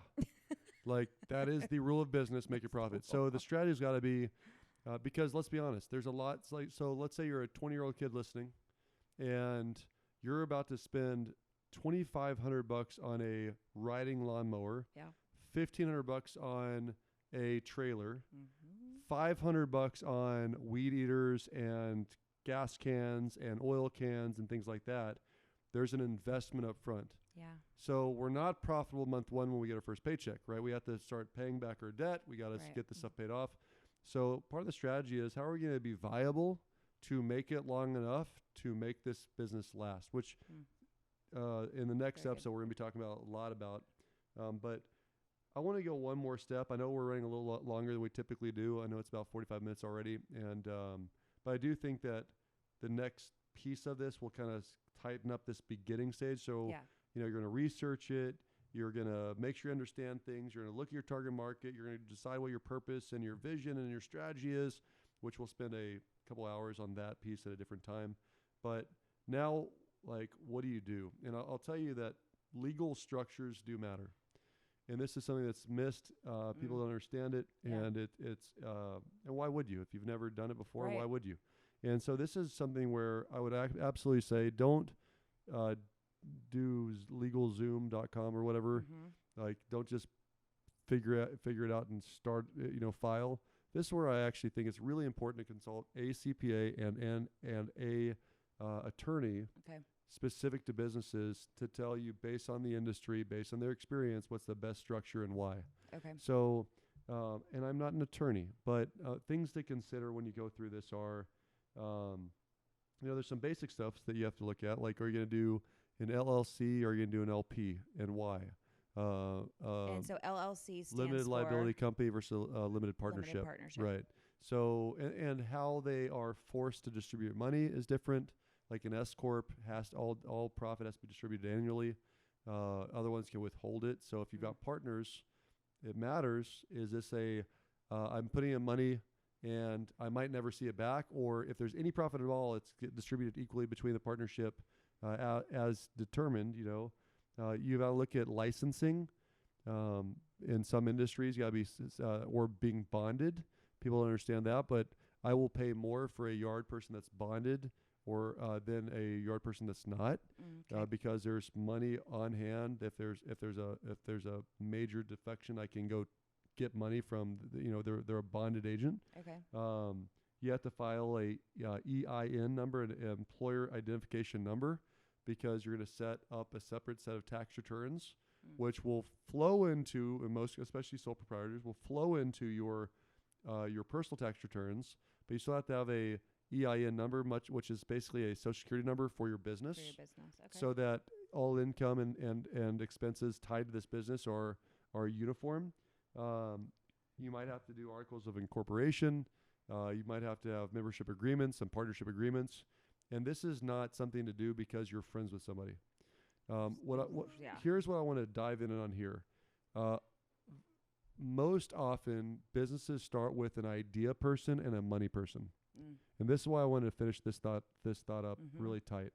Like, that is the rule of business, make a profit. So the strategy's got to be, because let's be honest, there's a lot. So let's say you're a 20-year-old kid listening, and you're about to spend $2,500 on a riding lawnmower. Yeah. $1,500 on a trailer. $500 on weed eaters and gas cans and oil cans and things like that. There's an investment up front. Yeah. So we're not profitable month 1 when we get our first paycheck, right? We have to start paying back our debt. We got to get this stuff paid off. So part of the strategy is, how are we going to be viable to make it long enough to make this business last, which in the next episode we're going to be talking about a lot about. But I want to go one more step. I know we're running a little longer than we typically do. I know it's about 45 minutes already. And but I do think that the next piece of this will kind of tighten up this beginning stage. So, you're going to research it. You're going to make sure you understand things. You're going to look at your target market. You're going to decide what your purpose and your vision and your strategy is, which we'll spend a couple hours on that piece at a different time. But now, like, what do you do? And I'll tell you that legal structures do matter. And this is something that's missed. People don't understand it. And it's and why would you? If you've never done it before, why would you? And so this is something where I would absolutely say, don't do legalzoom.com or whatever. Like, don't just figure it out and start, file. This is where I actually think it's really important to consult a CPA and a attorney specific to businesses to tell you based on the industry, based on their experience, what's the best structure and why. Okay. So, and I'm not an attorney, but things to consider when you go through this are, there's some basic stuff that you have to look at, like are you going to do an LLC or are you going to do an LP and why? And so LLC stands Limited liability for company versus limited partnership. limited partnership. Right. So, and how they are forced to distribute money is different. Like an S corp has to, all profit has to be distributed annually. Other ones can withhold it. So if you've got partners, it matters. Is this I'm putting in money and I might never see it back, or if there's any profit at all, it's distributed equally between the partnership as determined. You've got to look at licensing. In some industries, you got to be or being bonded. People don't understand that, but I will pay more for a yard person that's bonded or than a yard person that's not, because there's money on hand. If there's a major defection, I can go get money from they're a bonded agent. Okay. You have to file a EIN number, an employer identification number, because you're going to set up a separate set of tax returns, which will flow into, and most, especially sole proprietors, will flow into your personal tax returns. But you still have to have a EIN number, which is basically a social security number for your business. Okay. So that all income and expenses tied to this business are uniform. You might have to do articles of incorporation. You might have to have membership agreements and partnership agreements. And this is not something to do because you're friends with somebody. Here's what I want to dive in on here. Most often, businesses start with an idea person and a money person. And this is why I wanted to finish this thought up really tight.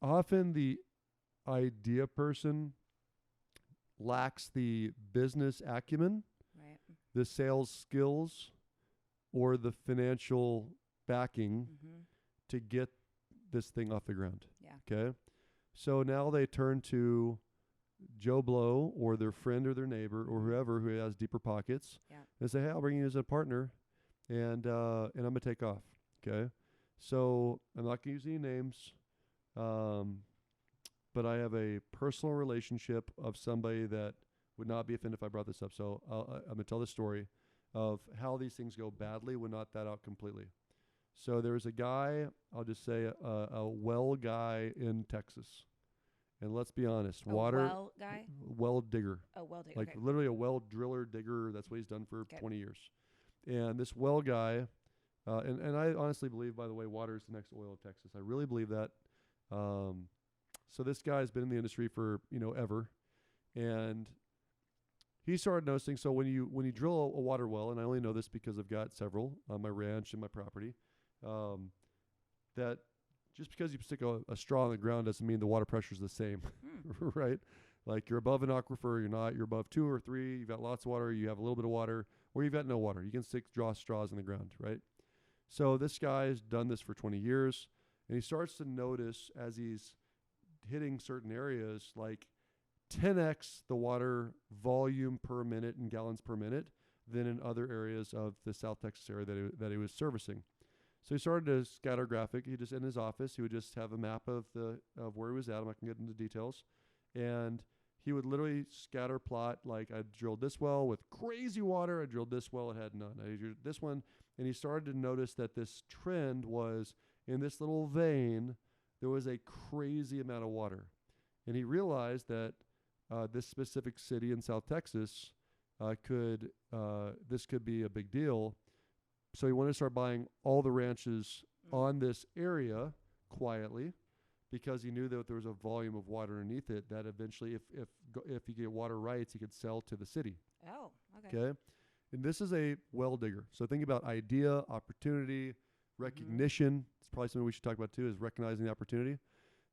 Often the idea person lacks the business acumen, Right. the sales skills, or the financial backing to get this thing off the ground. Yeah. Okay. So now they turn to Joe Blow or their friend or their neighbor or whoever who has deeper pockets, and say, hey, I'll bring you as a partner, and I'm going to take off. Okay. So I'm not going to use any names, but I have a personal relationship of somebody that would not be offended if I brought this up. So I'm going to tell the story of how these things go badly when not thought out completely. So there was a guy, I'll just say a well guy in Texas. And let's be honest, well guy? Well digger. Oh, well digger. Like literally a well driller digger. That's what he's done for 20 years. And this well guy, and I honestly believe, by the way, water is the next oil of Texas. I really believe that. So this guy's been in the industry for, ever. And he started noticing, so when you drill a water well, and I only know this because I've got several on my ranch and my property, that just because you stick a straw in the ground doesn't mean the water pressure is the same, right? Like you're above an aquifer, you're above 2 or 3, you've got lots of water, you have a little bit of water, or you've got no water. You can draw straws in the ground, right? So this guy's done this for 20 years, and he starts to notice as he's hitting certain areas, like 10x the water volume per minute in gallons per minute than in other areas of the South Texas area that he was servicing. So he started to scatter graphic. He just in his office, he would just have a map of where he was at. I'm not gonna get into details, and he would literally scatter plot, like I drilled this well with crazy water. I drilled this well, it had none. I drilled this one, and he started to notice that this trend was in this little vein, there was a crazy amount of water, and he realized that this specific city in South Texas this could be a big deal. So he wanted to start buying all the ranches on this area quietly, because he knew that there was a volume of water underneath it that eventually, if he get water rights, he could sell to the city. Oh, okay. Okay. And this is a well digger. So think about idea, opportunity, recognition. It's probably something we should talk about too, is recognizing the opportunity.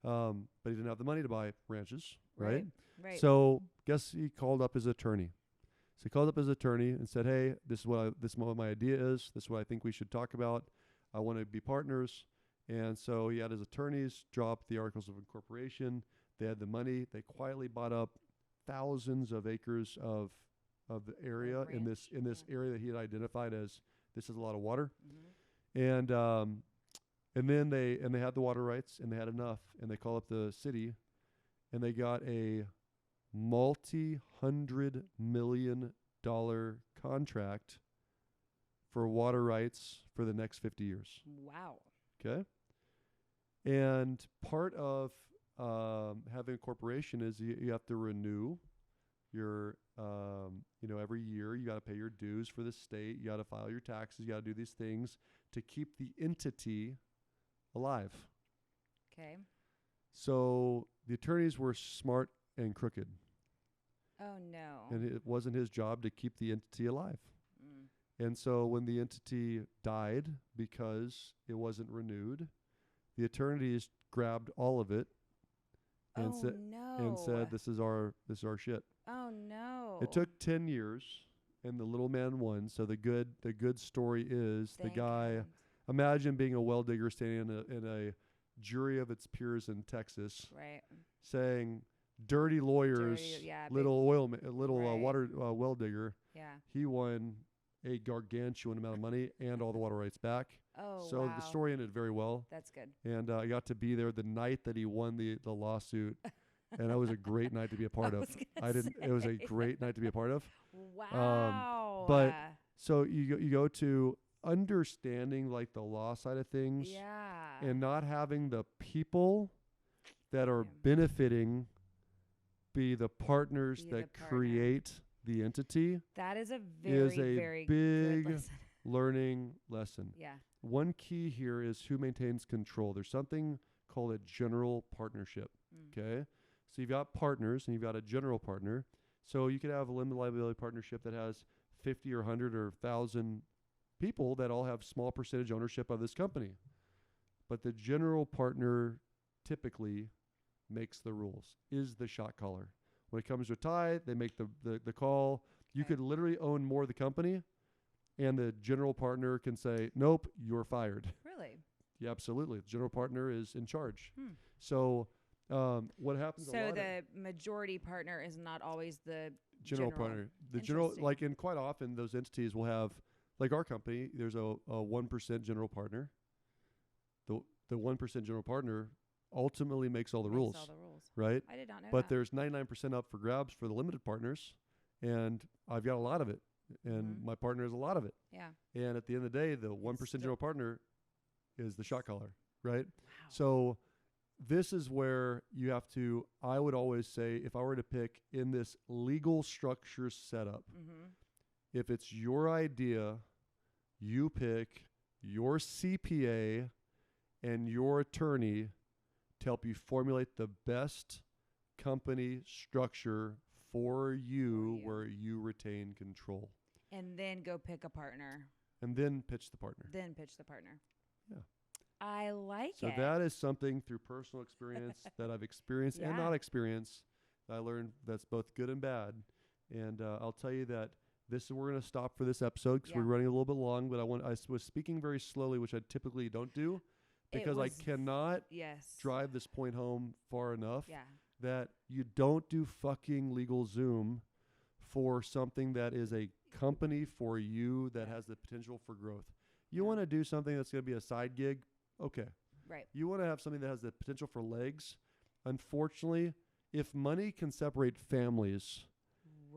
But he didn't have the money to buy ranches, right? Right. So guess he called up his attorney. So he called up his attorney and said, hey, this is what my idea is. This is what I think we should talk about. I want to be partners. And so he had his attorneys drop the articles of incorporation. They had the money. They quietly bought up thousands of acres of the area in this area that he had identified as this is a lot of water. And And then they had the water rights, and they had enough, and they called up the city, and they got a multi-$100 million contract for water rights for the next 50 years. Wow. Okay. And part of having a corporation is you have to renew your, every year you got to pay your dues for the state. You got to file your taxes. You got to do these things to keep the entity alive. Okay. So the attorneys were smart and crooked. Oh, no. And it wasn't his job to keep the entity alive. Mm. And so when the entity died because it wasn't renewed, the attorneys grabbed all of it and said, "This is our shit." Oh no! It took 10 years, and the little man won. So the good story is Thank the guy. God. Imagine being a well digger standing in a jury of its peers in Texas, Right. saying, "Dirty lawyers, little Right. water well digger." Yeah. He won a gargantuan amount of money and all the water rights back. Oh, So wow. the story ended very well. That's good. And I got to be there the night that he won the lawsuit. And that was a great night to be a part of. It was a great night to be a part of. Wow. But so you go to understanding like the law side of things, yeah. and not having the people that are Yeah. benefiting be the partners that create the entity. That is a very big good lesson. learning lesson. Yeah. One key here is who maintains control. There's something called a general partnership. Okay. So you've got partners and you've got a general partner. So you could have a limited liability partnership that has 50 or 100 or 1,000 people that all have small percentage ownership of this company. But the general partner typically makes the rules, is the shot caller. When it comes to a tie, they make the call. You could literally own more of the company, and the general partner can say, "Nope, you're fired." Really? Yeah, absolutely. The general partner is in charge. So what happens? So the majority partner is not always the general partner. The general, like, and quite often those entities will have, like our company, there's a 1% general partner. The 1% general partner ultimately makes all the rules. Right? I did not know But that. there's 99% up for grabs for the limited partners, and I've got a lot of it, and my partner has a lot of it. Yeah. And at the end of the day, the 1% general partner is the shot caller, right? Wow. So this is where you have to, I would always say, if I were to pick in this legal structure setup, if it's your idea, you pick your CPA and your attorney to help you formulate the best company structure for you where you retain control. And then go pick a partner. And then pitch the partner. Yeah. I like it. So that is something through personal experience that I've experienced and not experienced that I learned that's both good and bad. And I'll tell you that we're going to stop for this episode because we're running a little bit long, but I was speaking very slowly, which I typically don't do. Because I cannot drive this point home far enough that you don't do fucking legal Zoom for something that is a company for you that has the potential for growth. You want to do something that's going to be a side gig? Okay. Right. You want to have something that has the potential for legs? Unfortunately, if money can separate families,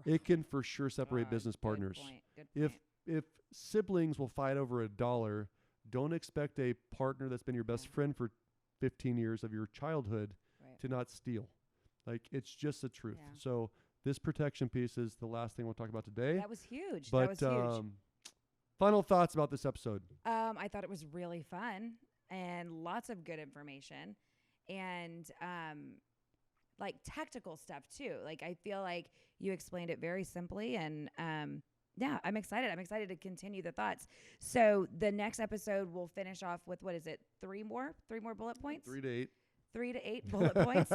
it can for sure separate business partners. Good point. If siblings will fight over $1, don't expect a partner that's been your best friend for 15 years of your childhood to not steal. Like, it's just the truth. Yeah. So this protection piece is the last thing we'll talk about today. That was huge. But, final thoughts about this episode. I thought it was really fun and lots of good information and like tactical stuff too. Like, I feel like you explained it very simply and yeah, I'm excited. I'm excited to continue the thoughts. So the next episode we'll finish off with, what is it? 3 more bullet points? 3 to 8. 3 to 8 bullet points.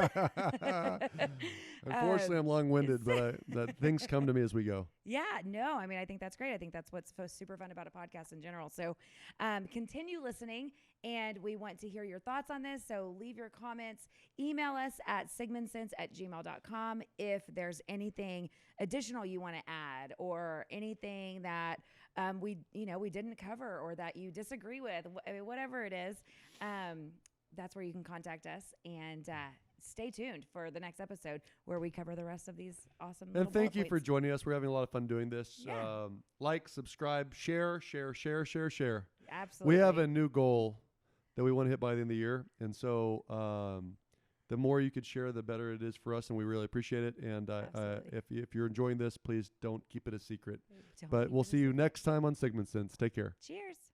Unfortunately, I'm long-winded, but that things come to me as we go. Yeah, no, I mean, I think that's great. I think that's what's super fun about a podcast in general. So continue listening, and we want to hear your thoughts on this. So leave your comments. Email us at sigmansense@gmail.com if there's anything additional you want to add or anything that we didn't cover or that you disagree with, whatever it is. That's where you can contact us, and stay tuned for the next episode where we cover the rest of these awesome. And thank you bullet for points. joining us. We're having a lot of fun doing this. Yeah. Like, subscribe, share. Absolutely. We have a new goal that we want to hit by the end of the year. And so the more you could share, the better it is for us. And we really appreciate it. And Absolutely. if you're enjoying this, please don't keep it a secret. Don't But keep we'll it a see you secret. next time on Sigman Sense. Take care. Cheers.